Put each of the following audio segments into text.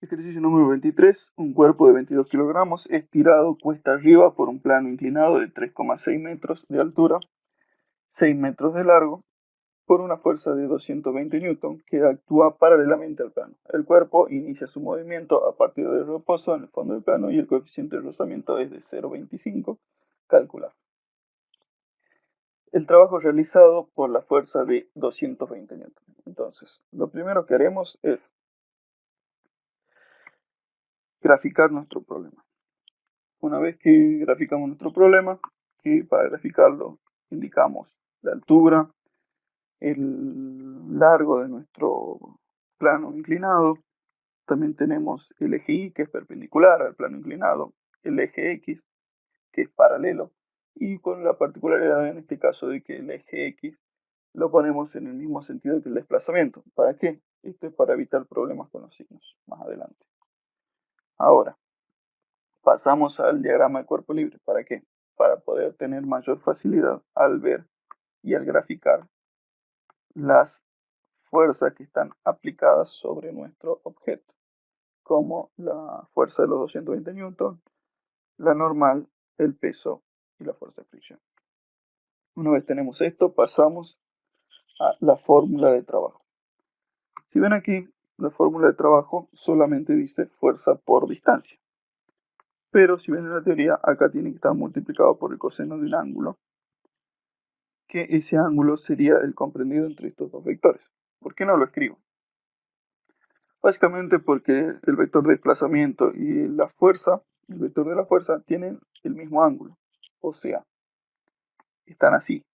Ejercicio número 23. Un cuerpo de 22 kilogramos es tirado cuesta arriba por un plano inclinado de 3,6 metros de altura, 6 metros de largo, por una fuerza de 220 newton que actúa paralelamente al plano. El cuerpo inicia su movimiento a partir del reposo en el fondo del plano y el coeficiente de rozamiento es de 0,25. Calcular. El trabajo realizado por la fuerza de 220 newton. Entonces, lo primero que haremos es graficar nuestro problema. Una vez que graficamos nuestro problema, que para graficarlo indicamos la altura, el largo de nuestro plano inclinado, también tenemos el eje Y, que es perpendicular al plano inclinado, el eje X, que es paralelo, y con la particularidad en este caso de que el eje X lo ponemos en el mismo sentido que el desplazamiento. ¿Para qué? Esto es para evitar problemas con los signos más adelante. Ahora, pasamos al diagrama de cuerpo libre. ¿Para qué? Para poder tener mayor facilidad al ver y al graficar las fuerzas que están aplicadas sobre nuestro objeto, como la fuerza de los 220 newton, la normal, el peso y la fuerza de fricción. Una vez tenemos esto, pasamos a la fórmula de trabajo. Si ven aquí, la fórmula de trabajo solamente dice fuerza por distancia. Pero si ven en la teoría, acá tiene que estar multiplicado por el coseno de un ángulo, que ese ángulo sería el comprendido entre estos dos vectores. ¿Por qué no lo escribo? Básicamente porque el vector de desplazamiento y la fuerza, el vector de la fuerza, tienen el mismo ángulo. O sea, están así.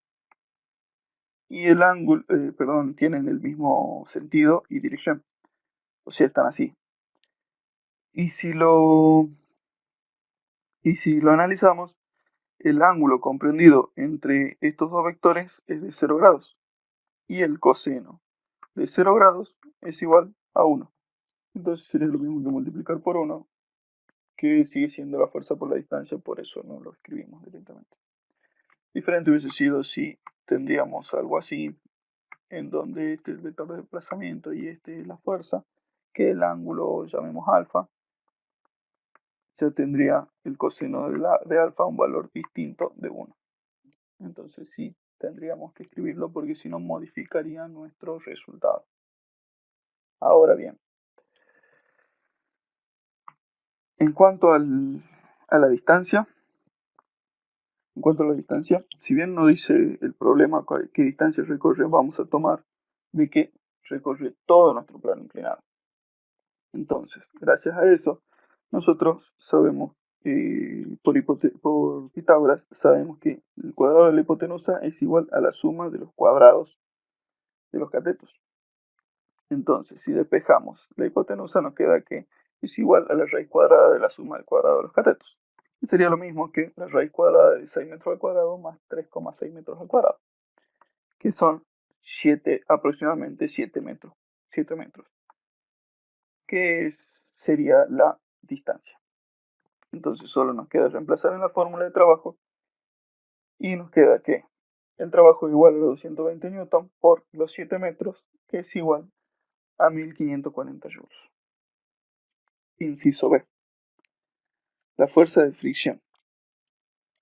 Y el ángulo, tienen el mismo sentido y dirección. O sea, están así. Y si lo analizamos, el ángulo comprendido entre estos dos vectores es de 0 grados. Y el coseno de 0 grados es igual a 1. Entonces sería lo mismo que multiplicar por 1, que sigue siendo la fuerza por la distancia, por eso no lo escribimos directamente. Diferente hubiese sido si tendríamos algo así, en donde este es el vector de desplazamiento y este es la fuerza, que el ángulo llamemos alfa, ya tendría el coseno de alfa un valor distinto de 1. Entonces sí, tendríamos que escribirlo porque si no modificaría nuestro resultado. Ahora bien, en cuanto a la distancia, si bien no dice el problema qué distancia recorre, vamos a tomar de que recorre todo nuestro plano inclinado. Entonces, gracias a eso, nosotros sabemos, por Pitágoras, sabemos que el cuadrado de la hipotenusa es igual a la suma de los cuadrados de los catetos. Entonces, si despejamos la hipotenusa, nos queda que es igual a la raíz cuadrada de la suma del cuadrado de los catetos. Y sería lo mismo que la raíz cuadrada de 6 metros al cuadrado más 3,6 metros al cuadrado, que son aproximadamente 7 metros, que sería la distancia. Entonces solo nos queda reemplazar en la fórmula de trabajo y nos queda que el trabajo es igual a los 220 newton por los 7 metros, que es igual a 1540 joules. Inciso B. La fuerza de fricción.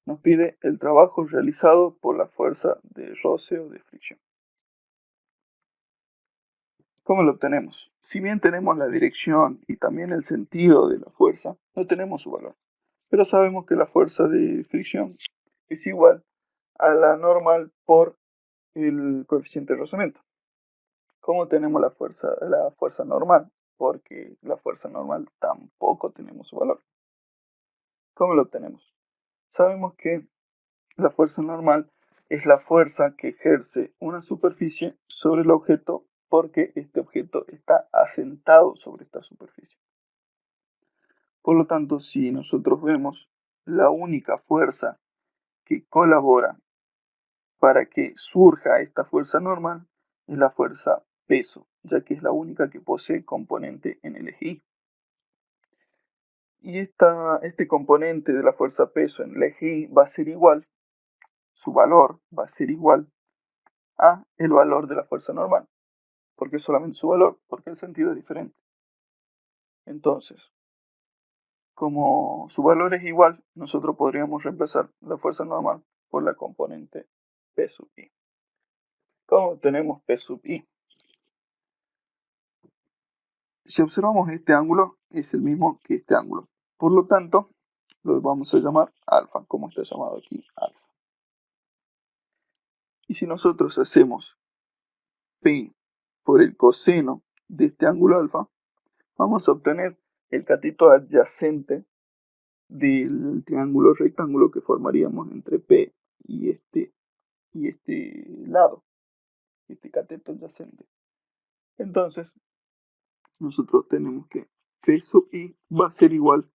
Nos pide el trabajo realizado por la fuerza de roce o de fricción. ¿Cómo lo obtenemos? Si bien tenemos la dirección y también el sentido de la fuerza, no tenemos su valor. Pero sabemos que la fuerza de fricción es igual a la normal por el coeficiente de rozamiento. ¿Cómo tenemos la fuerza normal? Porque la fuerza normal tampoco tenemos su valor. ¿Cómo lo obtenemos? Sabemos que la fuerza normal es la fuerza que ejerce una superficie sobre el objeto porque este objeto está asentado sobre esta superficie. Por lo tanto, si nosotros vemos la única fuerza que colabora para que surja esta fuerza normal es la fuerza peso, ya que es la única que posee componente en el eje Y. Y este componente de la fuerza peso en el eje Y va a ser igual, su valor va a ser igual a el valor de la fuerza normal. ¿Por qué solamente su valor? Porque el sentido es diferente. Entonces, como su valor es igual, nosotros podríamos reemplazar la fuerza normal por la componente P sub I. ¿Cómo obtenemos P sub I? Si observamos este ángulo, es el mismo que este ángulo. Por lo tanto, lo vamos a llamar alfa, como está llamado aquí, alfa. Y si nosotros hacemos P por el coseno de este ángulo alfa, vamos a obtener el cateto adyacente del triángulo rectángulo que formaríamos entre P y este lado, este cateto adyacente. Entonces, nosotros tenemos que P sub I va a ser igual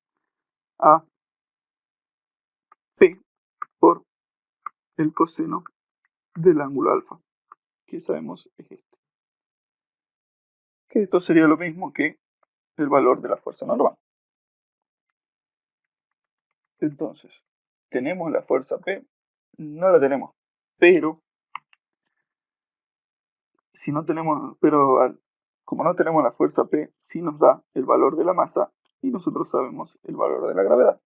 a P por el coseno del ángulo alfa, que sabemos es este. Que esto sería lo mismo que el valor de la fuerza normal. Entonces, ¿tenemos la fuerza P? No la tenemos, pero si no tenemos, como no tenemos la fuerza P, sí nos da el valor de la masa y nosotros sabemos el valor de la gravedad.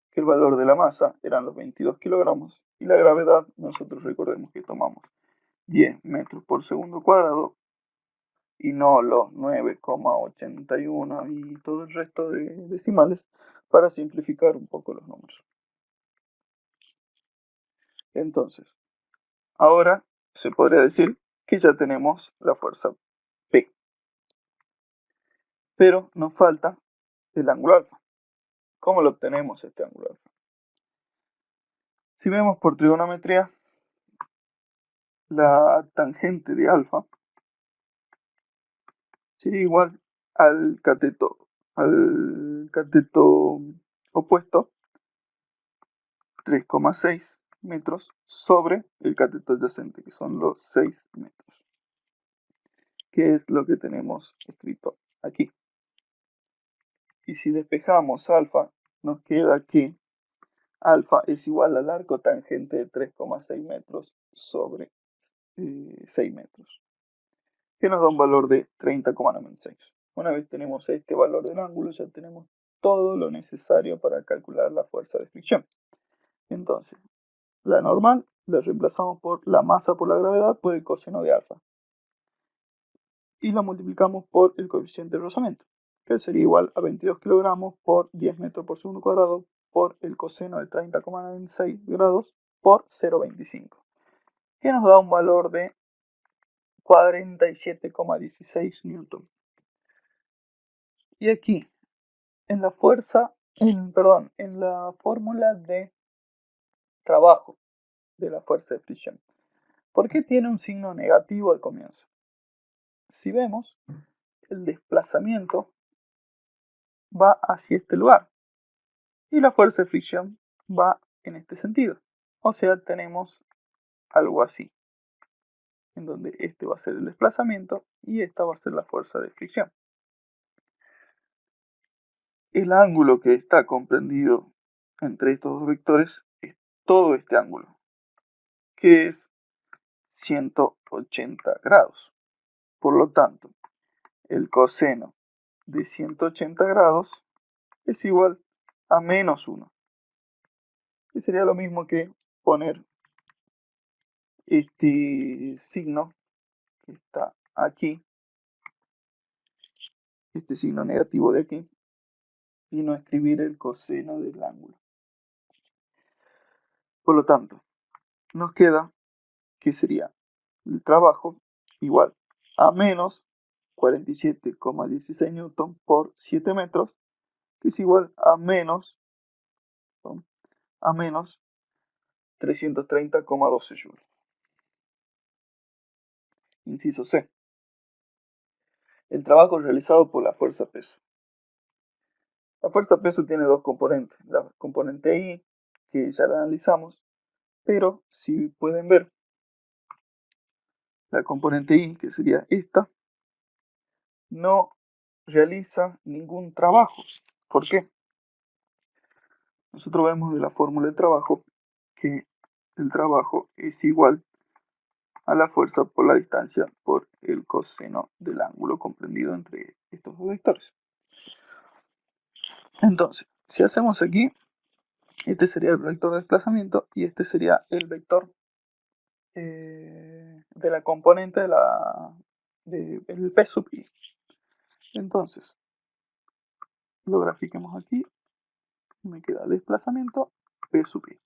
Que el valor de la masa eran los 22 kilogramos y la gravedad, nosotros recordemos que tomamos 10 metros por segundo cuadrado y no los 9,81 y todo el resto de decimales para simplificar un poco los números. Entonces, ahora se podría decir que ya tenemos la fuerza P, pero nos falta el ángulo alfa. ¿Cómo lo obtenemos este ángulo alfa? Si vemos por trigonometría, la tangente de alfa sería igual al cateto opuesto, 3,6 metros, sobre el cateto adyacente, que son los 6 metros, que es lo que tenemos escrito aquí. Y si despejamos alfa, nos queda que alfa es igual al arco tangente de 3,6 metros sobre 6 metros, que nos da un valor de 30,96. Una vez tenemos este valor del ángulo, ya tenemos todo lo necesario para calcular la fuerza de fricción. Entonces, la normal la reemplazamos por la masa por la gravedad por el coseno de alfa. Y la multiplicamos por el coeficiente de rozamiento, que sería igual a 22 kilogramos por 10 metros por segundo cuadrado por el coseno de 30,96 grados por 0,25, que nos da un valor de 47,16 newton. Y aquí, en la fórmula de trabajo de la fuerza de fricción, ¿por qué tiene un signo negativo al comienzo? Si vemos, el desplazamiento va hacia este lugar y la fuerza de fricción va en este sentido. O sea, tenemos algo así, en donde este va a ser el desplazamiento y esta va a ser la fuerza de fricción. El ángulo que está comprendido entre estos dos vectores es todo este ángulo, que es 180 grados. Por lo tanto, el coseno de 180 grados es igual a menos 1. Y sería lo mismo que poner este signo que está aquí, este signo negativo de aquí, y no escribir el coseno del ángulo. Por lo tanto, nos queda que sería el trabajo igual a menos 47,16 newton por 7 metros, que es igual a menos 330,12 joules. Inciso C. El trabajo realizado por la fuerza peso. La fuerza peso tiene dos componentes. La componente I, que ya la analizamos, pero si pueden ver, la componente I, que sería esta, no realiza ningún trabajo. ¿Por qué? Nosotros vemos de la fórmula de trabajo que el trabajo es igual a la fuerza por la distancia por el coseno del ángulo comprendido entre estos dos vectores. Entonces, si hacemos aquí, este sería el vector de desplazamiento y este sería el vector de la componente del P sub i. Entonces, lo grafiquemos aquí, me queda desplazamiento P sub i.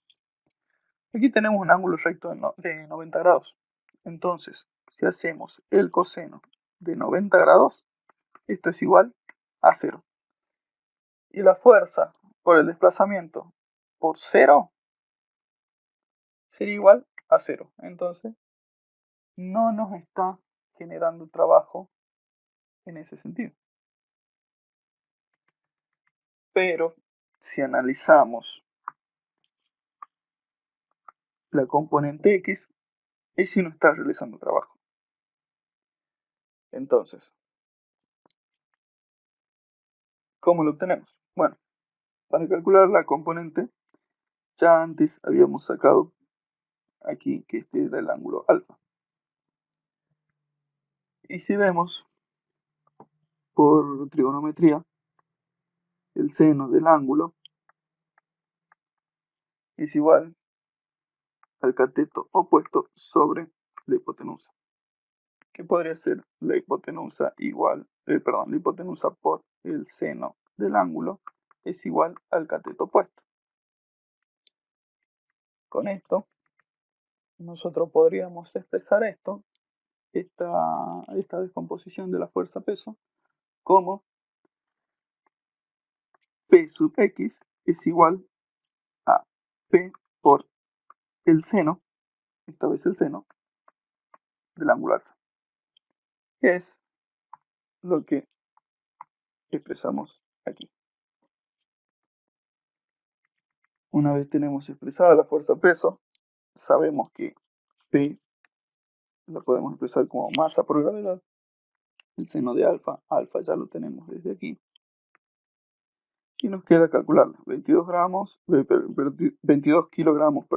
Aquí tenemos un ángulo recto de 90 grados. Entonces, si hacemos el coseno de 90 grados, esto es igual a 0. Y la fuerza por el desplazamiento por 0 sería igual a 0. Entonces, no nos está generando trabajo en ese sentido. Pero si analizamos la componente X, es si no está realizando trabajo. Entonces, ¿cómo lo obtenemos? Bueno, para calcular la componente, ya antes habíamos sacado aquí que este era el ángulo alfa. Y si vemos por trigonometría, el seno del ángulo es igual al cateto opuesto sobre la hipotenusa. Que podría ser la hipotenusa la hipotenusa por el seno del ángulo es igual al cateto opuesto. Con esto, nosotros podríamos expresar esta descomposición de la fuerza-peso, como P sub X es igual a P por el seno, esta vez el seno, del ángulo alfa, que es lo que expresamos aquí. Una vez tenemos expresada la fuerza-peso, sabemos que P lo podemos expresar como masa por gravedad. El seno de alfa, alfa ya lo tenemos desde aquí. Y nos queda calcularlo. 22 kilogramos,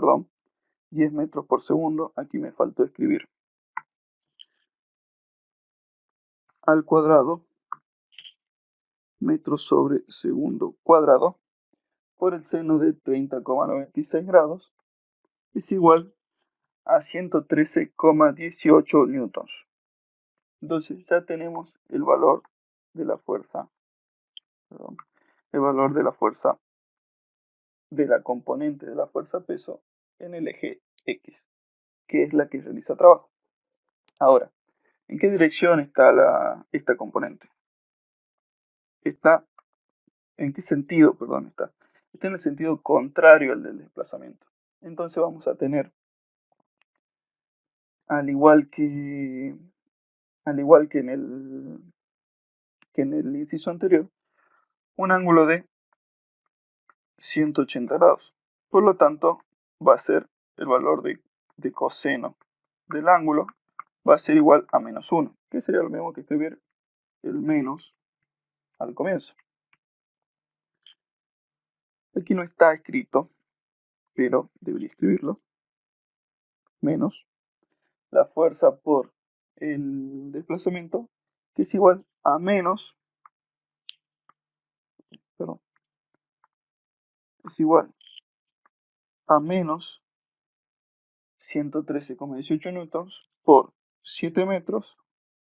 10 metros por segundo. Aquí me faltó escribir. Al cuadrado, metros sobre segundo cuadrado, por el seno de 30,96 grados, es igual a 113,18 newtons. Entonces ya tenemos el valor de la fuerza, el valor de la fuerza de la componente de la fuerza-peso en el eje X, que es la que realiza trabajo. Ahora, ¿en qué dirección está esta componente? ¿En qué sentido, está? Está en el sentido contrario al del desplazamiento. Entonces vamos a tener, al igual que en el inciso anterior, un ángulo de 180 grados. Por lo tanto, va a ser el valor de coseno del ángulo va a ser igual a menos 1, que sería lo mismo que escribir el menos al comienzo. Aquí no está escrito, pero debería escribirlo. Menos la fuerza por el desplazamiento, que es igual a menos, es igual a menos 113,18 newtons por 7 metros,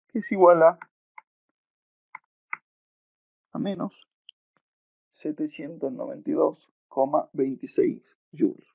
que es igual a menos 792,26 joules.